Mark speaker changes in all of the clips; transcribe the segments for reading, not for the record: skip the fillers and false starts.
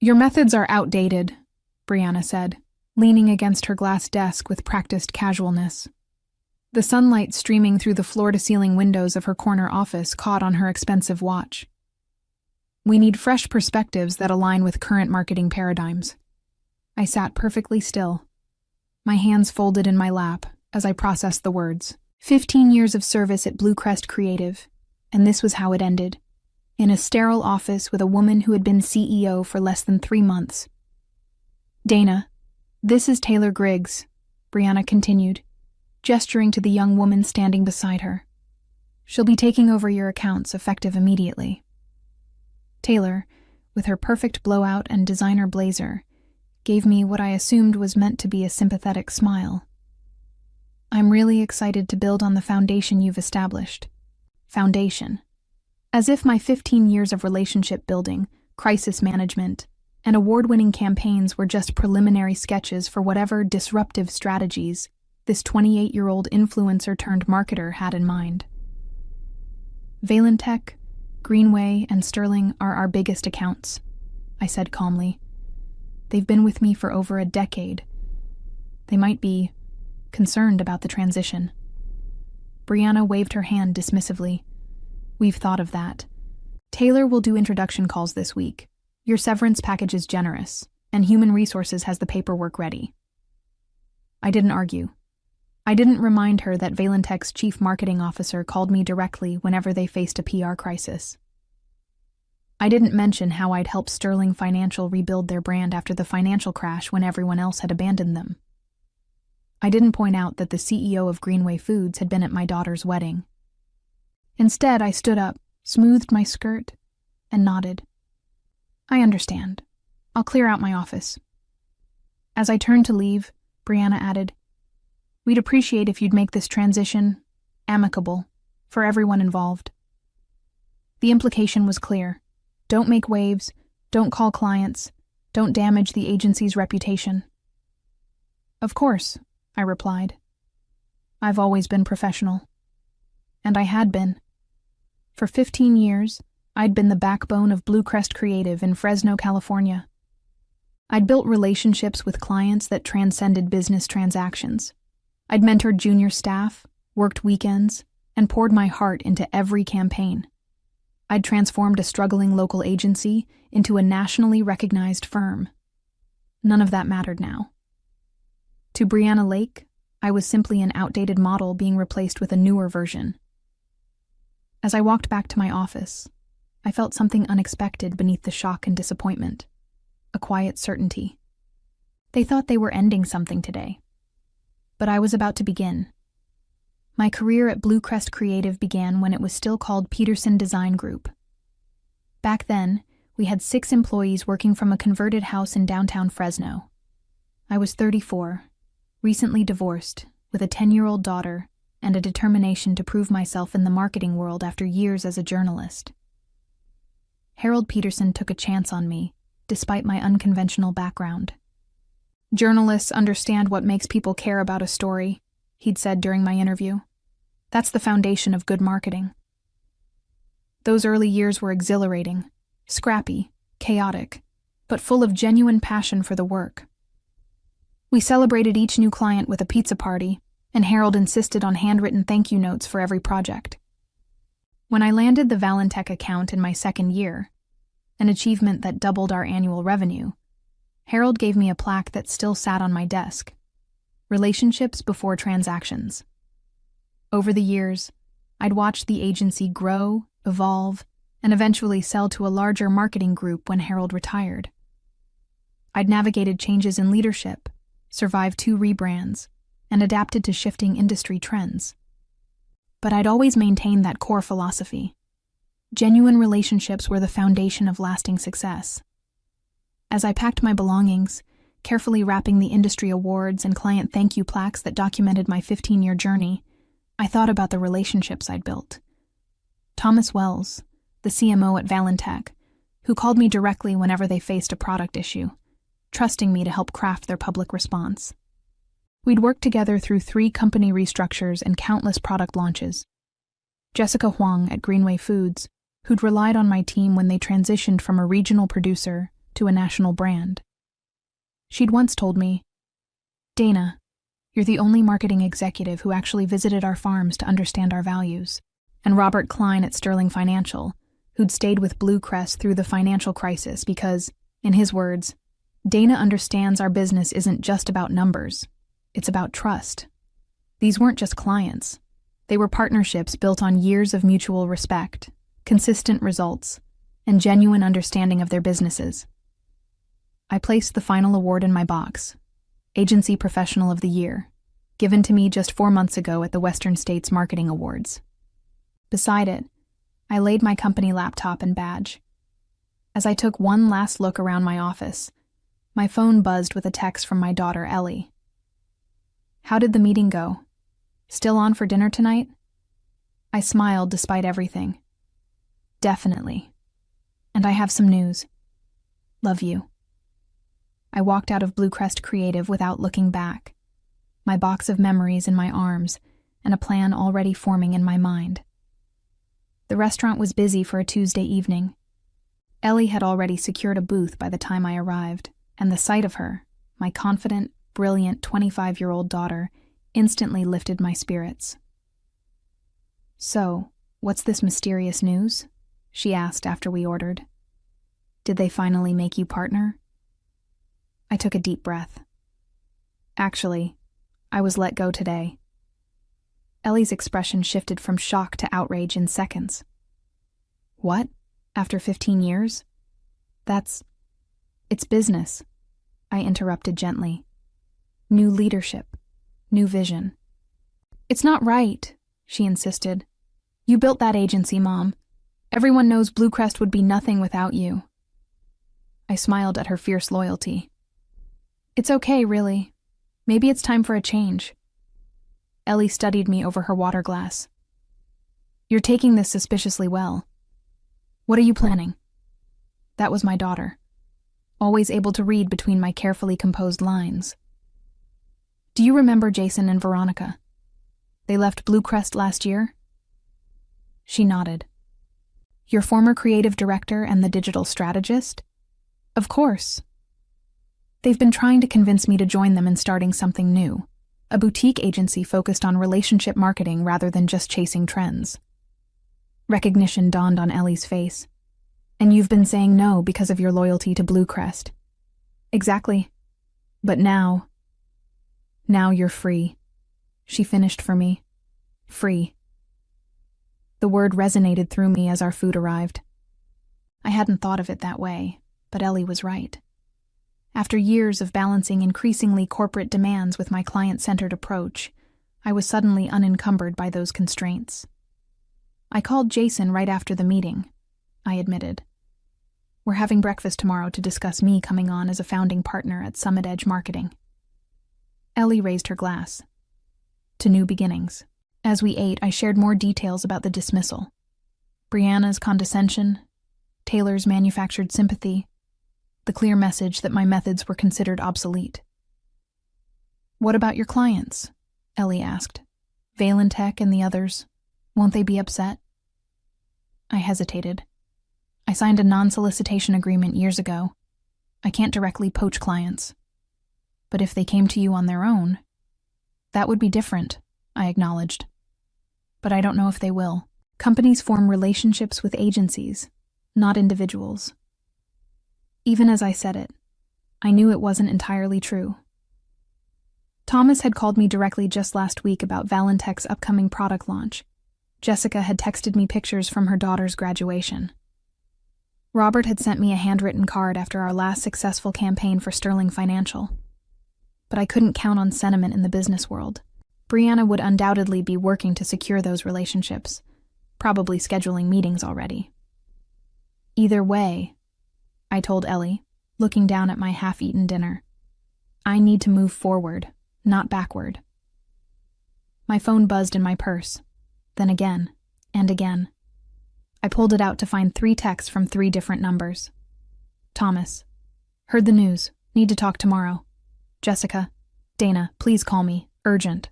Speaker 1: Your methods are outdated, Brianna said, leaning against her glass desk with practiced casualness. The sunlight streaming through the floor-to-ceiling windows of her corner office caught on her expensive watch. We need fresh perspectives that align with current marketing paradigms. I sat perfectly still, my hands folded in my lap as I processed the words. 15 years of service at Blue Crest Creative, and this was how it ended. In a sterile office with a woman who had been CEO for less than 3 months. Dana, this is Taylor Griggs, Brianna continued, gesturing to the young woman standing beside her. She'll be taking over your accounts effective immediately. Taylor, with her perfect blowout and designer blazer, gave me what I assumed was meant to be a sympathetic smile. I'm really excited to build on the foundation you've established. Foundation. As if my 15 years of relationship building, crisis management, and award-winning campaigns were just preliminary sketches for whatever disruptive strategies this 28-year-old influencer-turned-marketer had in mind. Valentech, Greenway, and Sterling are our biggest accounts, I said calmly. They've been with me for over a decade. They might be concerned about the transition. Brianna waved her hand dismissively. We've thought of that. Taylor will do introduction calls this week. Your severance package is generous, and Human Resources has the paperwork ready. I didn't argue. I didn't remind her that Valentech's chief marketing officer called me directly whenever they faced a PR crisis. I didn't mention how I'd helped Sterling Financial rebuild their brand after the financial crash when everyone else had abandoned them. I didn't point out that the CEO of Greenway Foods had been at my daughter's wedding. Instead, I stood up, smoothed my skirt, and nodded. I understand. I'll clear out my office. As I turned to leave, Brianna added, We'd appreciate if you'd make this transition amicable for everyone involved. The implication was clear. Don't make waves, don't call clients, don't damage the agency's reputation. Of course, I replied. I've always been professional. And I had been. For 15 years, I'd been the backbone of Blue Crest Creative in Fresno, California. I'd built relationships with clients that transcended business transactions. I'd mentored junior staff, worked weekends, and poured my heart into every campaign. I'd transformed a struggling local agency into a nationally recognized firm. None of that mattered now. To Brianna Lake, I was simply an outdated model being replaced with a newer version. As I walked back to my office, I felt something unexpected beneath the shock and disappointment. A quiet certainty. They thought they were ending something today. But I was about to begin. My career at Blue Crest Creative began when it was still called Peterson Design Group. Back then, we had 6 employees working from a converted house in downtown Fresno. I was 34, recently divorced, with a 10-year-old daughter, and a determination to prove myself in the marketing world after years as a journalist. Harold Peterson took a chance on me, despite my unconventional background. Journalists understand what makes people care about a story, he'd said during my interview. That's the foundation of good marketing. Those early years were exhilarating, scrappy, chaotic, but full of genuine passion for the work. We celebrated each new client with a pizza party, and Harold insisted on handwritten thank you notes for every project. When I landed the Valentech account in my second year, an achievement that doubled our annual revenue, Harold gave me a plaque that still sat on my desk. Relationships before transactions. Over the years, I'd watched the agency grow, evolve, and eventually sell to a larger marketing group when Harold retired. I'd navigated changes in leadership, survived 2 rebrands, and adapted to shifting industry trends. But I'd always maintained that core philosophy. Genuine relationships were the foundation of lasting success. As I packed my belongings, carefully wrapping the industry awards and client thank you plaques that documented my 15-year journey, I thought about the relationships I'd built. Thomas Wells, the CMO at Valentech, who called me directly whenever they faced a product issue, trusting me to help craft their public response. We'd worked together through 3 company restructures and countless product launches. Jessica Huang at Greenway Foods, who'd relied on my team when they transitioned from a regional producer to a national brand. She'd once told me, "Dana, you're the only marketing executive who actually visited our farms to understand our values." And Robert Klein at Sterling Financial, who'd stayed with Blue Crest through the financial crisis because, in his words, "Dana understands our business isn't just about numbers, it's about trust." These weren't just clients. They were partnerships built on years of mutual respect, consistent results, and genuine understanding of their businesses. I placed the final award in my box, Agency Professional of the Year, given to me just 4 months ago at the Western States Marketing Awards. Beside it, I laid my company laptop and badge. As I took one last look around my office, my phone buzzed with a text from my daughter, Ellie. "How did the meeting go? Still on for dinner tonight?" I smiled despite everything. "Definitely. And I have some news. Love you." I walked out of Blue Crest Creative without looking back, my box of memories in my arms and a plan already forming in my mind. The restaurant was busy for a Tuesday evening. Ellie had already secured a booth by the time I arrived, and the sight of her, my confident, brilliant 25-year-old daughter, instantly lifted my spirits. "So, what's this mysterious news?" she asked after we ordered. "Did they finally make you partner?" I took a deep breath. "Actually, I was let go today." Ellie's expression shifted from shock to outrage in seconds. "What? After 15 years? It's business," I interrupted gently. "New leadership, new vision." "It's not right," she insisted. "You built that agency, Mom. Everyone knows Blue Crest would be nothing without you." I smiled at her fierce loyalty. "It's okay, really. Maybe it's time for a change." Ellie studied me over her water glass. "You're taking this suspiciously well. What are you planning?" That was my daughter, always able to read between my carefully composed lines. "Do you remember Jason and Veronica? They left Blue Crest last year?" She nodded. "Your former creative director and the digital strategist?" "Of course. They've been trying to convince me to join them in starting something new, a boutique agency focused on relationship marketing rather than just chasing trends." Recognition dawned on Ellie's face. "And you've been saying no because of your loyalty to Blue Crest." "Exactly. But now you're free," she finished for me. "Free." The word resonated through me as our food arrived. I hadn't thought of it that way, but Ellie was right. After years of balancing increasingly corporate demands with my client-centered approach, I was suddenly unencumbered by those constraints. "I called Jason right after the meeting," I admitted. "We're having breakfast tomorrow to discuss me coming on as a founding partner at Summit Edge Marketing." Ellie raised her glass. "To new beginnings." As we ate, I shared more details about the dismissal. Brianna's condescension, Taylor's manufactured sympathy, the clear message that my methods were considered obsolete. "What about your clients?" Ellie asked. "Valentech and the others, won't they be upset?" I hesitated. I signed a non-solicitation agreement years ago. I can't directly poach clients. But if they came to you on their own, that would be different, I acknowledged. But I don't know if they will. Companies form relationships with agencies, not individuals. Even as I said it, I knew it wasn't entirely true. Thomas had called me directly just last week about Valentech's upcoming product launch. Jessica had texted me pictures from her daughter's graduation. Robert had sent me a handwritten card after our last successful campaign for Sterling Financial. But I couldn't count on sentiment in the business world. Brianna would undoubtedly be working to secure those relationships, probably scheduling meetings already. Either way, I told Ellie, looking down at my half-eaten dinner, I need to move forward, not backward. My phone buzzed in my purse, then again, and again. I pulled it out to find 3 texts from 3 different numbers. Thomas: "Heard the news. Need to talk tomorrow." Jessica: "Dana, please call me. Urgent."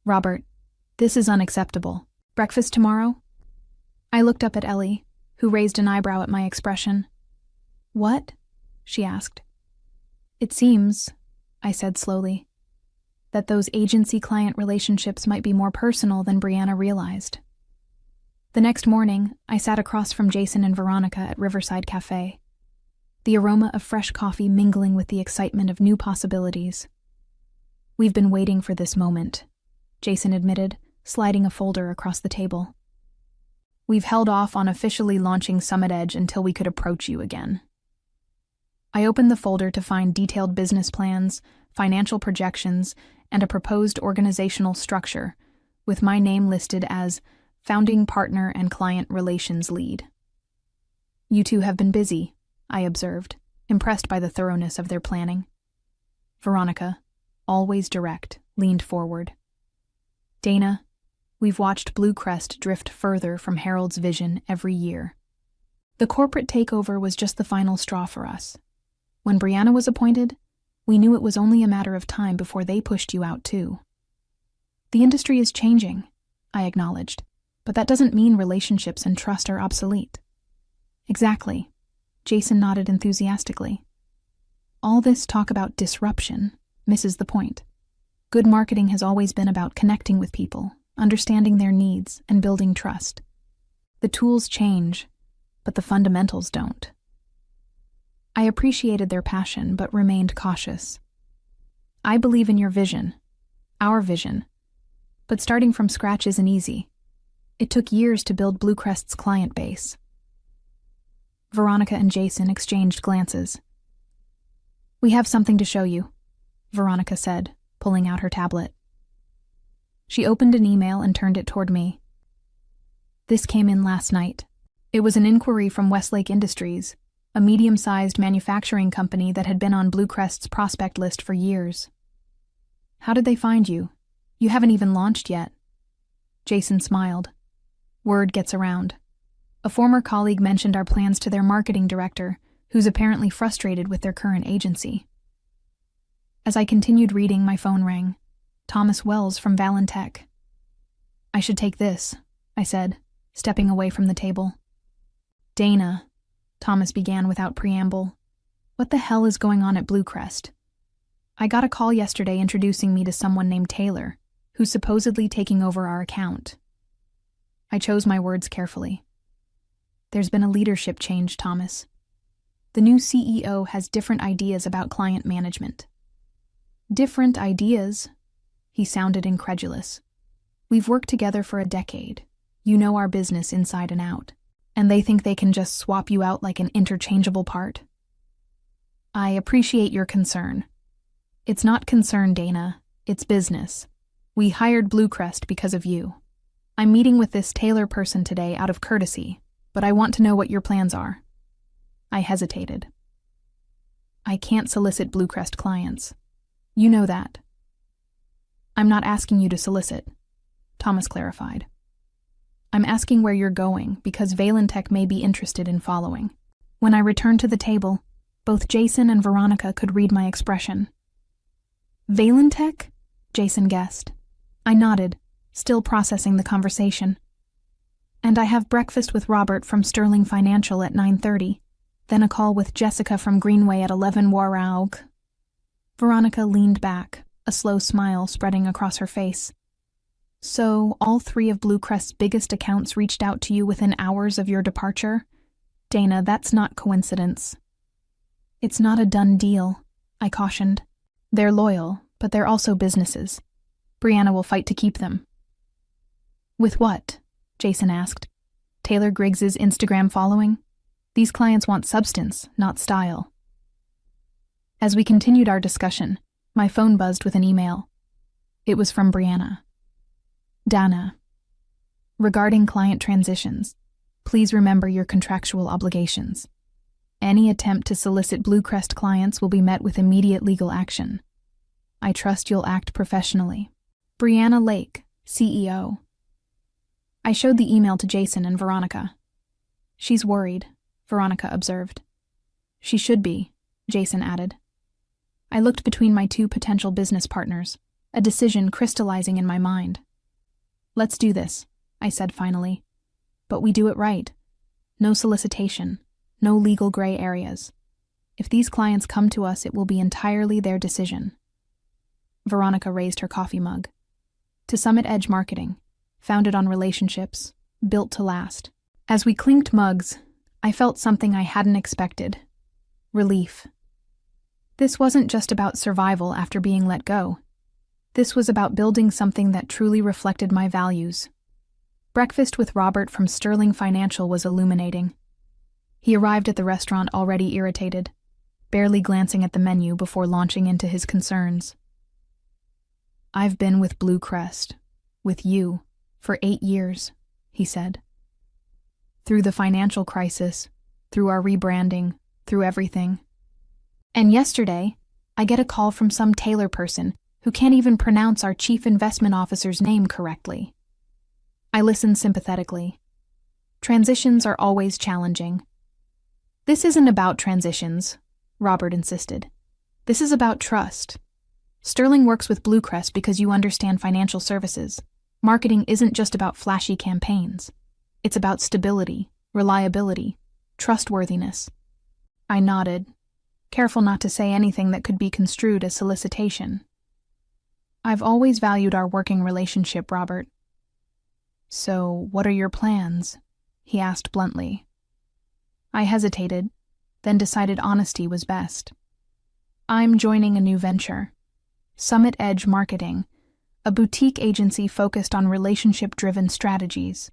Speaker 1: Robert: "This is unacceptable. Breakfast tomorrow?" I looked up at Ellie, who raised an eyebrow at my expression. "What?" she asked. It seems, I said slowly, that those agency-client relationships might be more personal than Brianna realized. The next morning, I sat across from Jason and Veronica at Riverside Cafe, the aroma of fresh coffee mingling with the excitement of new possibilities. We've been waiting for this moment, Jason admitted, sliding a folder across the table. We've held off on officially launching Summit Edge until we could approach you again. I opened the folder to find detailed business plans, financial projections, and a proposed organizational structure, with my name listed as Founding Partner and Client Relations Lead. You two have been busy, I observed, impressed by the thoroughness of their planning. Veronica, always direct, leaned forward. Dana, we've watched Blue Crest drift further from Harold's vision every year. The corporate takeover was just the final straw for us. When Brianna was appointed, we knew it was only a matter of time before they pushed you out too. The industry is changing, I acknowledged, but that doesn't mean relationships and trust are obsolete. Exactly, Jason nodded enthusiastically. All this talk about disruption misses the point. Good marketing has always been about connecting with people, understanding their needs, and building trust. The tools change, but the fundamentals don't. I appreciated their passion, but remained cautious. I believe in your vision, our vision, but starting from scratch isn't easy. It took years to build Blue Crest's client base. Veronica and Jason exchanged glances. We have something to show you, Veronica said, pulling out her tablet. She opened an email and turned it toward me. This came in last night. It was an inquiry from Westlake Industries, a medium-sized manufacturing company that had been on Blue Crest's prospect list for years. How did they find you? You haven't even launched yet. Jason smiled. Word gets around. A former colleague mentioned our plans to their marketing director, who's apparently frustrated with their current agency. As I continued reading, my phone rang. Thomas Wells from Valentech. I should take this, I said, stepping away from the table. Dana, Thomas began without preamble. What the hell is going on at Blue Crest? I got a call yesterday introducing me to someone named Taylor, who's supposedly taking over our account. I chose my words carefully. There's been a leadership change, Thomas. The new CEO has different ideas about client management. Different ideas? He sounded incredulous. We've worked together for a decade. You know our business inside and out. And they think they can just swap you out like an interchangeable part? I appreciate your concern. It's not concern, Dana. It's business. We hired Blue Crest because of you. I'm meeting with this Taylor person today out of courtesy, but I want to know what your plans are. I hesitated. I can't solicit Blue Crest clients. You know that. I'm not asking you to solicit, Thomas clarified. I'm asking where you're going because Valentech may be interested in following. When I returned to the table, both Jason and Veronica could read my expression. Valentech? Jason guessed. I nodded, still processing the conversation. And I have breakfast with Robert from Sterling Financial at 9:30, then a call with Jessica from Greenway at 11 Waraug. Veronica leaned back, a slow smile spreading across her face. So, all three of Blue Crest's biggest accounts reached out to you within hours of your departure? Dana, that's not coincidence. It's not a done deal, I cautioned. They're loyal, but they're also businesses. Brianna will fight to keep them. With what? Jason asked. Taylor Griggs's Instagram following? These clients want substance, not style. As we continued our discussion, my phone buzzed with an email. It was from Brianna. Dana, regarding client transitions, please remember your contractual obligations. Any attempt to solicit Blue Crest clients will be met with immediate legal action. I trust you'll act professionally. Brianna Lake, CEO. I showed the email to Jason and Veronica. She's worried, Veronica observed. She should be, Jason added. I looked between my two potential business partners, a decision crystallizing in my mind. Let's do this, I said finally. But we do it right. No solicitation, no legal gray areas. If these clients come to us, it will be entirely their decision. Veronica raised her coffee mug. To Summit Edge Marketing, founded on relationships, built to last. As we clinked mugs, I felt something I hadn't expected. Relief. This wasn't just about survival after being let go. This was about building something that truly reflected my values. Breakfast with Robert from Sterling Financial was illuminating. He arrived at the restaurant already irritated, barely glancing at the menu before launching into his concerns. "I've been with Blue Crest, with you, for 8 years," he said. "Through the financial crisis, through our rebranding, through everything. And yesterday, I get a call from some Taylor person who can't even pronounce our chief investment officer's name correctly." I listened sympathetically. Transitions are always challenging. "This isn't about transitions," Robert insisted. "This is about trust. Sterling works with Blue Crest because you understand financial services. Marketing isn't just about flashy campaigns. It's about stability, reliability, trustworthiness." I nodded, careful not to say anything that could be construed as solicitation. "I've always valued our working relationship, Robert." "So, what are your plans?" he asked bluntly. I hesitated, then decided honesty was best. "I'm joining a new venture. Summit Edge Marketing, a boutique agency focused on relationship-driven strategies."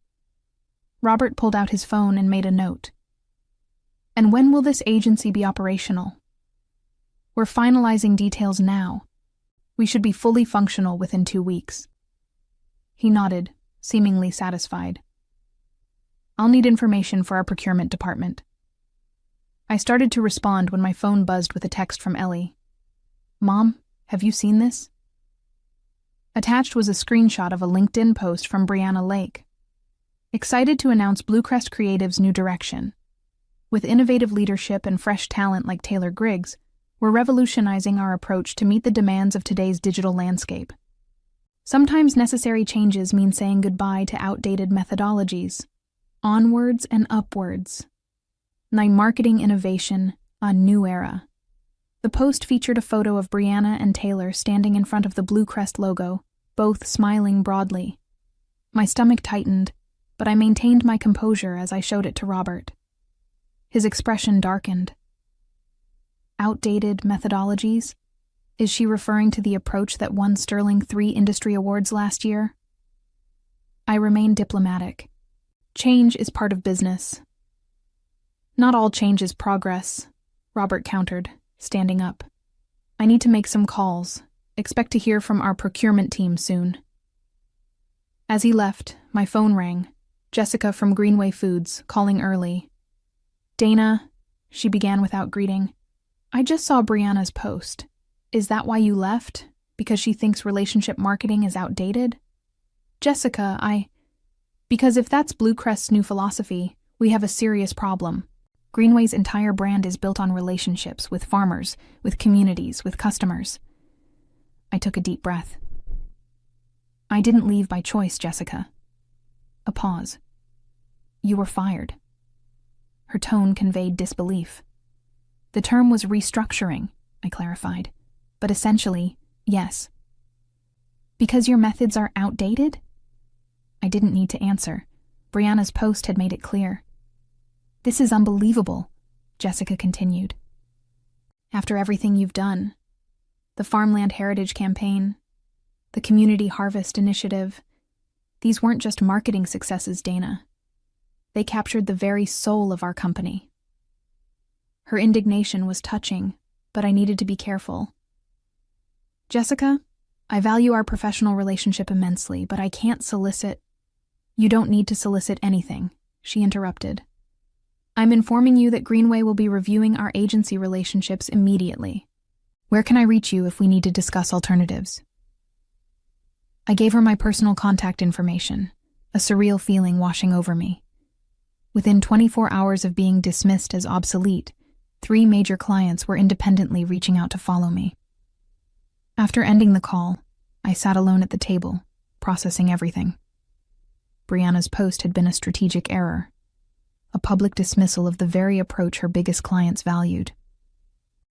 Speaker 1: Robert pulled out his phone and made a note. "And when will this agency be operational?" "We're finalizing details now. We should be fully functional within 2 weeks." He nodded, seemingly satisfied. "I'll need information for our procurement department." I started to respond when my phone buzzed with a text from Ellie. "Mom, have you seen this?" Attached was a screenshot of a LinkedIn post from Brianna Lake. "Excited to announce Blue Crest Creative's new direction. With innovative leadership and fresh talent like Taylor Griggs, we're revolutionizing our approach to meet the demands of today's digital landscape. Sometimes necessary changes mean saying goodbye to outdated methodologies. Onwards and upwards. Ny marketing innovation, a new era." The post featured a photo of Brianna and Taylor standing in front of the Blue Crest logo, both smiling broadly. My stomach tightened, but I maintained my composure as I showed it to Robert. His expression darkened. Outdated methodologies? Is she referring to the approach that won Sterling 3 industry awards last year? I remained diplomatic. Change is part of business. "Not all change is progress," Robert countered, standing up. "I need to make some calls. Expect to hear from our procurement team soon." As he left, my phone rang. Jessica from Greenway Foods, calling early. "Dana," she began without greeting, "I just saw Brianna's post. Is that why you left? Because she thinks relationship marketing is outdated?" "Jessica, Because if that's Blue Crest's new philosophy, we have a serious problem. Greenway's entire brand is built on relationships with farmers, with communities, with customers." I took a deep breath. "I didn't leave by choice, Jessica." A pause. "You were fired." Her tone conveyed disbelief. "The term was restructuring," I clarified. "But essentially, yes." "Because your methods are outdated?" I didn't need to answer. Brianna's post had made it clear. "This is unbelievable," Jessica continued. "After everything you've done, the Farmland Heritage Campaign, the Community Harvest Initiative, these weren't just marketing successes, Dana. They captured the very soul of our company." Her indignation was touching, but I needed to be careful. "Jessica, I value our professional relationship immensely, but I can't solicit—" "You don't need to solicit anything," she interrupted. "I'm informing you that Greenway will be reviewing our agency relationships immediately. Where can I reach you if we need to discuss alternatives?" I gave her my personal contact information, a surreal feeling washing over me. Within 24 hours of being dismissed as obsolete, 3 major clients were independently reaching out to follow me. After ending the call, I sat alone at the table, processing everything. Brianna's post had been a strategic error, a public dismissal of the very approach her biggest clients valued.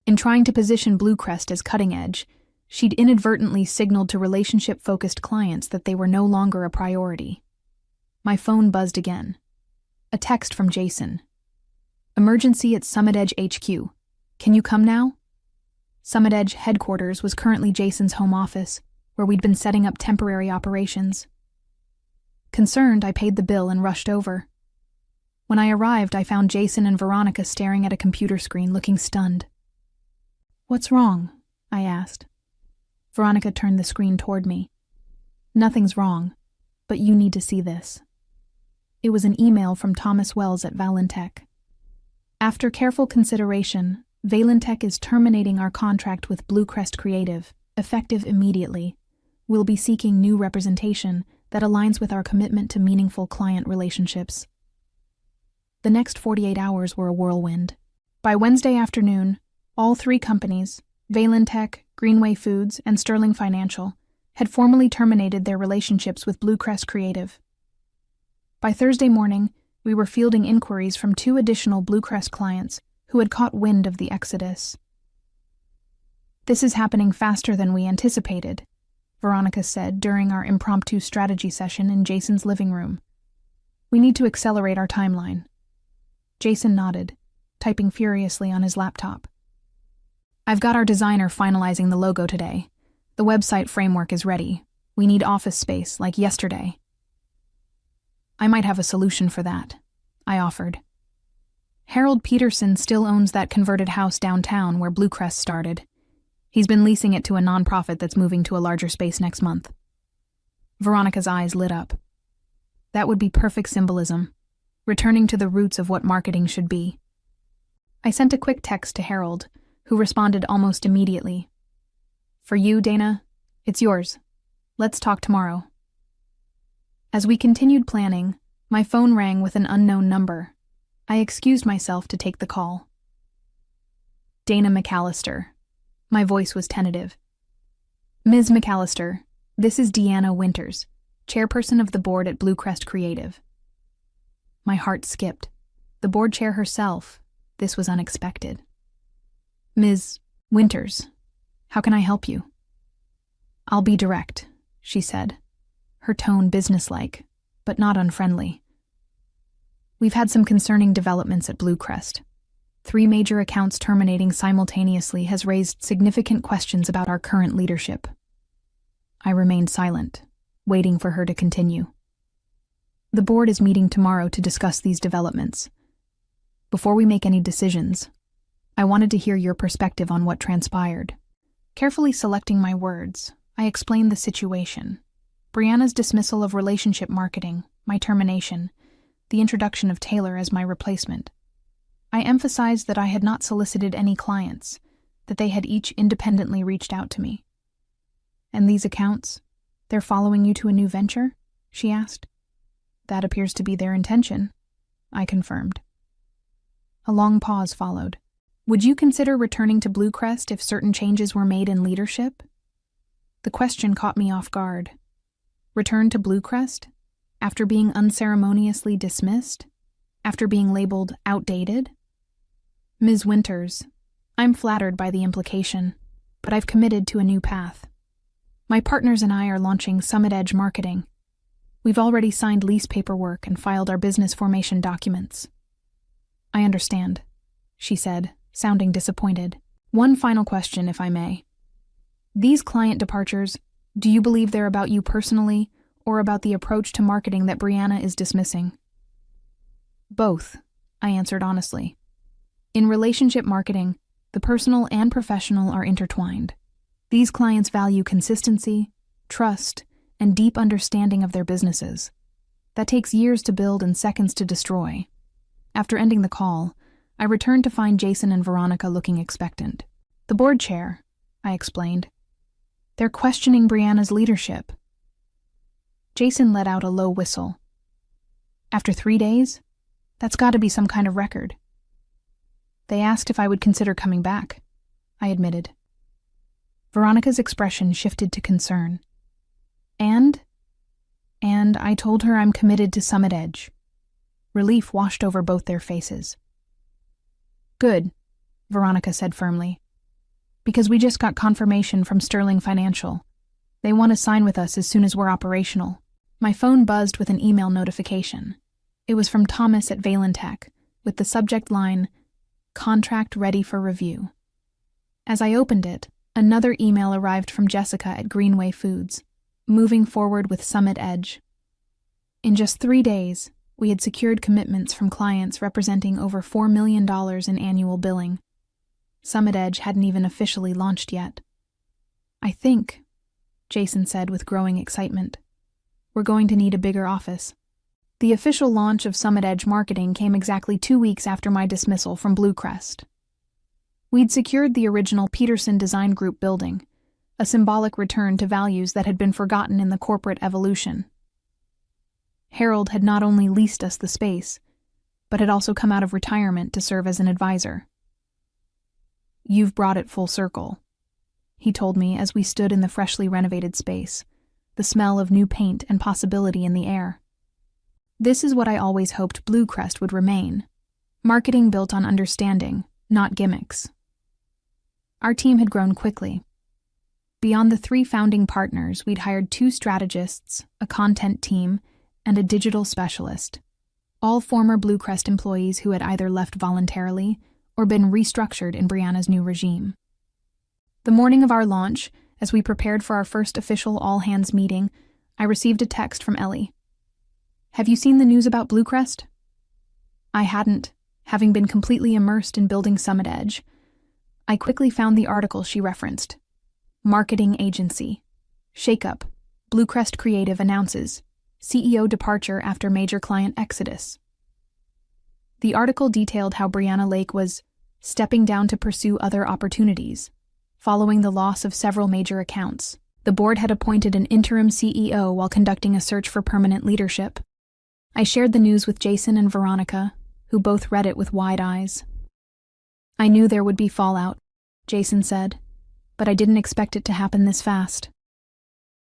Speaker 1: In trying to position Bluecrest as cutting edge, she'd inadvertently signaled to relationship-focused clients that they were no longer a priority. My phone buzzed again. A text from Jason. Emergency at Summit Edge HQ. Can you come now? Summit Edge headquarters was currently Jason's home office, where we'd been setting up temporary operations. Concerned, I paid the bill and rushed over. When I arrived, I found Jason and Veronica staring at a computer screen, looking stunned. "What's wrong?" I asked. Veronica turned the screen toward me. "Nothing's wrong, but you need to see this." It was an email from Thomas Wells at Valentech. "After careful consideration, Valentech is terminating our contract with Bluecrest Creative, effective immediately. We'll be seeking new representation that aligns with our commitment to meaningful client relationships." The next 48 hours were a whirlwind. By Wednesday afternoon, all three companies, Valentech, Greenway Foods, and Sterling Financial, had formally terminated their relationships with Bluecrest Creative. By Thursday morning, we were fielding inquiries from 2 additional Bluecrest clients who had caught wind of the exodus. "This is happening faster than we anticipated," Veronica said during our impromptu strategy session in Jason's living room. "We need to accelerate our timeline." Jason nodded, typing furiously on his laptop. "I've got our designer finalizing the logo today. The website framework is ready. We need office space, like yesterday." "I might have a solution for that," I offered. "Harold Peterson still owns that converted house downtown where Bluecrest started. He's been leasing it to a nonprofit that's moving to a larger space next month." Veronica's eyes lit up. That would be perfect symbolism, returning to the roots of what marketing should be. I sent a quick text to Harold, who responded almost immediately. "For you, Dana, it's yours. Let's talk tomorrow." As we continued planning, my phone rang with an unknown number. I excused myself to take the call. Dana McAllister. My voice was tentative. "Ms. McAllister, this is Deanna Winters, chairperson of the board at Bluecrest Creative." My heart skipped. The board chair herself. This was unexpected. "Ms. Winters, how can I help you?" "I'll be direct," she said, her tone businesslike, but not unfriendly. "We've had some concerning developments at Bluecrest. 3 major accounts terminating simultaneously has raised significant questions about our current leadership." I remained silent, waiting for her to continue. "The board is meeting tomorrow to discuss these developments. Before we make any decisions, I wanted to hear your perspective on what transpired." Carefully selecting my words, I explained the situation. Brianna's dismissal of relationship marketing, my termination, the introduction of Taylor as my replacement. I emphasized that I had not solicited any clients, that they had each independently reached out to me. "And these accounts, they're following you to a new venture?" she asked. "That appears to be their intention," I confirmed. A long pause followed. "Would you consider returning to Bluecrest if certain changes were made in leadership?" The question caught me off guard. Return to Bluecrest? After being unceremoniously dismissed? After being labeled outdated? "Ms. Winters, I'm flattered by the implication, but I've committed to a new path. My partners and I are launching Summit Edge Marketing. We've already signed lease paperwork and filed our business formation documents." "I understand," she said, sounding disappointed. "One final question, if I may. These client departures, do you believe they're about you personally or about the approach to marketing that Brianna is dismissing?" "Both," I answered honestly. "In relationship marketing, the personal and professional are intertwined. These clients value consistency, trust, and deep understanding of their businesses. That takes years to build and seconds to destroy." After ending the call, I returned to find Jason and Veronica looking expectant. "The board chair," I explained. "They're questioning Brianna's leadership." Jason let out a low whistle. "After 3 days? That's got to be some kind of record." "They asked if I would consider coming back," I admitted. Veronica's expression shifted to concern. And I told her I'm committed to Summit Edge." Relief washed over both their faces. "Good," Veronica said firmly. Because we just got confirmation from Sterling Financial. They want to sign with us as soon as we're operational. My phone buzzed with an email notification. It was from Thomas at Valentech, with the subject line, "Contract ready for review." As I opened it, another email arrived from Jessica at Greenway Foods, moving forward with Summit Edge. In just 3 days, we had secured commitments from clients representing over $4 million in annual billing. Summit Edge hadn't even officially launched yet. "I think," Jason said with growing excitement, "we're going to need a bigger office." The official launch of Summit Edge marketing came exactly 2 weeks after my dismissal from Bluecrest. We'd secured the original Peterson Design Group building, a symbolic return to values that had been forgotten in the corporate evolution. Harold had not only leased us the space, but had also come out of retirement to serve as an advisor. "You've brought it full circle," he told me as we stood in the freshly renovated space, the smell of new paint and possibility in the air. "This is what I always hoped Bluecrest would remain. Marketing built on understanding, not gimmicks." Our team had grown quickly. Beyond the 3 founding partners, we'd hired 2 strategists, a content team, and a digital specialist, all former Bluecrest employees who had either left voluntarily or been restructured in Brianna's new regime. The morning of our launch, as we prepared for our first official all-hands meeting, I received a text from Ellie. "Have you seen the news about Bluecrest?" I hadn't, having been completely immersed in building Summit Edge. I quickly found the article she referenced. Marketing agency. Shakeup. Bluecrest Creative announces CEO departure after major client exodus. The article detailed how Brianna Lake was stepping down to pursue other opportunities. Following the loss of several major accounts, the board had appointed an interim CEO while conducting a search for permanent leadership. I shared the news with Jason and Veronica, who both read it with wide eyes. "I knew there would be fallout," Jason said, "but I didn't expect it to happen this fast."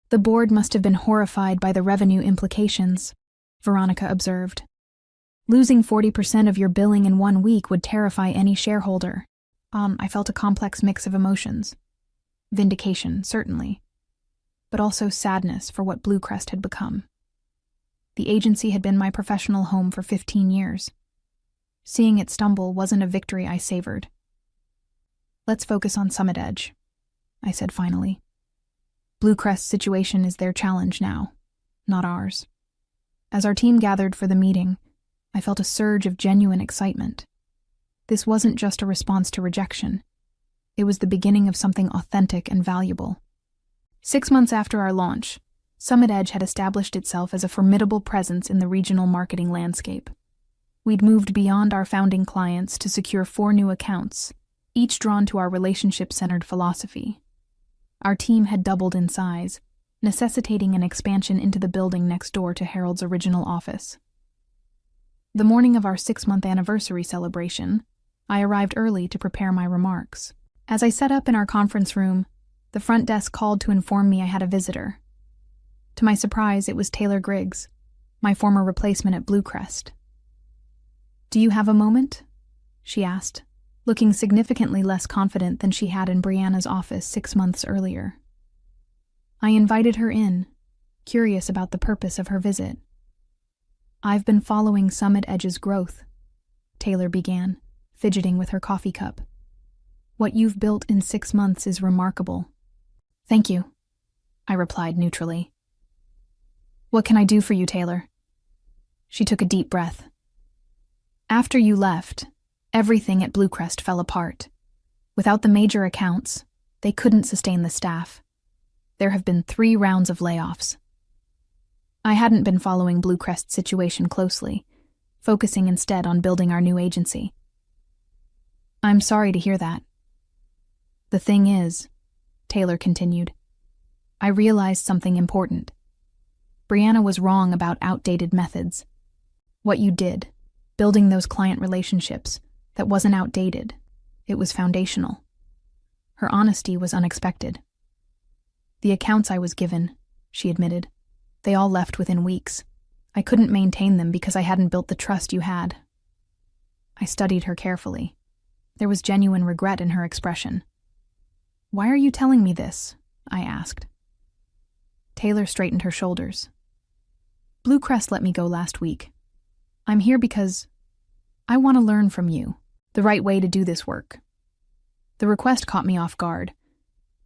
Speaker 1: "The board must have been horrified by the revenue implications," Veronica observed. "Losing 40% of your billing in 1 week would terrify any shareholder." I felt a complex mix of emotions. Vindication, certainly, but also sadness for what Bluecrest had become. The agency had been my professional home for 15 years. Seeing it stumble wasn't a victory I savored. "Let's focus on Summit Edge," I said finally. "Bluecrest's situation is their challenge now, not ours." As our team gathered for the meeting, I felt a surge of genuine excitement. This wasn't just a response to rejection. It was the beginning of something authentic and valuable. 6 months after our launch, Summit Edge had established itself as a formidable presence in the regional marketing landscape. We'd moved beyond our founding clients to secure 4 new accounts, each drawn to our relationship-centered philosophy. Our team had doubled in size, necessitating an expansion into the building next door to Harold's original office. The morning of our 6-month anniversary celebration, I arrived early to prepare my remarks. As I set up in our conference room, the front desk called to inform me I had a visitor. To my surprise, it was Taylor Griggs, my former replacement at Bluecrest. "Do you have a moment?" she asked, looking significantly less confident than she had in Brianna's office 6 months earlier. I invited her in, curious about the purpose of her visit. "I've been following Summit Edge's growth," Taylor began, fidgeting with her coffee cup. "What you've built in 6 months is remarkable." "Thank you," I replied neutrally. "What can I do for you, Taylor?" She took a deep breath. "After you left, everything at Bluecrest fell apart. Without the major accounts, they couldn't sustain the staff. There have been 3 rounds of layoffs." I hadn't been following Bluecrest's situation closely, focusing instead on building our new agency. "I'm sorry to hear that. The thing is," Taylor continued, "I realized something important. Brianna was wrong about outdated methods. What you did, building those client relationships, that wasn't outdated. It was foundational. Her honesty was unexpected. The accounts I was given," she admitted, "they all left within weeks. I couldn't maintain them because I hadn't built the trust you had." I studied her carefully. There was genuine regret in her expression. Why are you telling me this? I asked. Taylor straightened her shoulders. Bluecrest let me go last week. I'm here because I want to learn from you the right way to do this work. The request caught me off guard.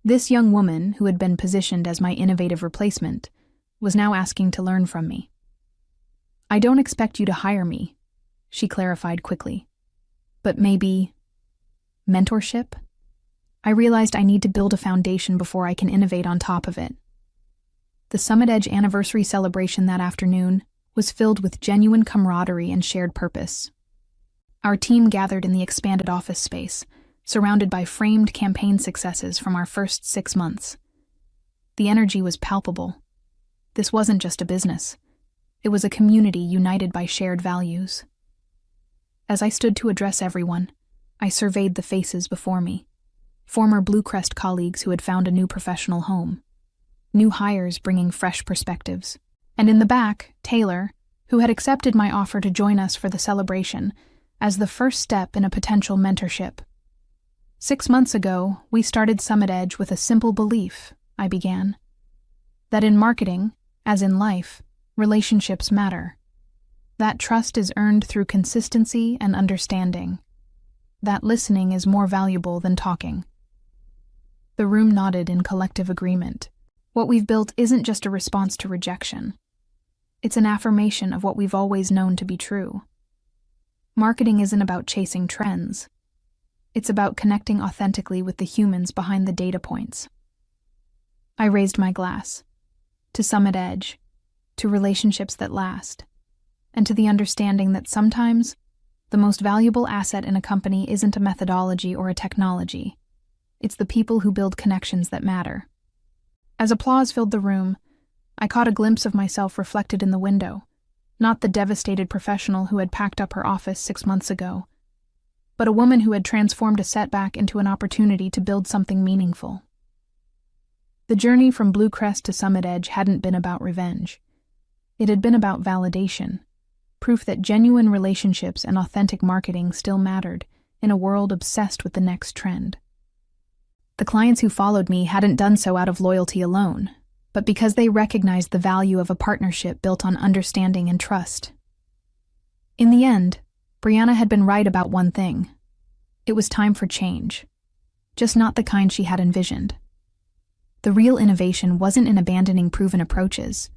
Speaker 1: This young woman, who had been positioned as my innovative replacement, was now asking to learn from me. I don't expect you to hire me, she clarified quickly. But maybe mentorship? I realized I need to build a foundation before I can innovate on top of it. The Summit Edge anniversary celebration that afternoon was filled with genuine camaraderie and shared purpose. Our team gathered in the expanded office space, surrounded by framed campaign successes from our first 6 months. The energy was palpable. This wasn't just a business. It was a community united by shared values. As I stood to address everyone, I surveyed the faces before me. Former Bluecrest colleagues who had found a new professional home. New hires bringing fresh perspectives. And in the back, Taylor, who had accepted my offer to join us for the celebration as the first step in a potential mentorship. 6 months ago, we started Summit Edge with a simple belief, I began. That in marketing, as in life, relationships matter. That trust is earned through consistency and understanding. That listening is more valuable than talking. The room nodded in collective agreement. What we've built isn't just a response to rejection. It's an affirmation of what we've always known to be true. Marketing isn't about chasing trends. It's about connecting authentically with the humans behind the data points. I raised my glass. To Summit Edge, to relationships that last, and to the understanding that sometimes the most valuable asset in a company isn't a methodology or a technology. It's the people who build connections that matter. As applause filled the room, I caught a glimpse of myself reflected in the window, not the devastated professional who had packed up her office 6 months ago, but a woman who had transformed a setback into an opportunity to build something meaningful. The journey from Bluecrest to Summit Edge hadn't been about revenge. It had been about validation, proof that genuine relationships and authentic marketing still mattered in a world obsessed with the next trend. The clients who followed me hadn't done so out of loyalty alone, but because they recognized the value of a partnership built on understanding and trust. In the end, Brianna had been right about one thing. It was time for change, just not the kind she had envisioned. The real innovation wasn't in abandoning proven approaches,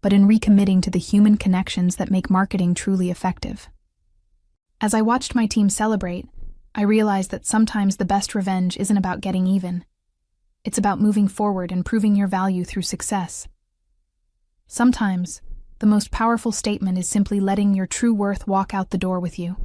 Speaker 1: but in recommitting to the human connections that make marketing truly effective. As I watched my team celebrate, I realized that sometimes the best revenge isn't about getting even. It's about moving forward and proving your value through success. Sometimes, the most powerful statement is simply letting your true worth walk out the door with you.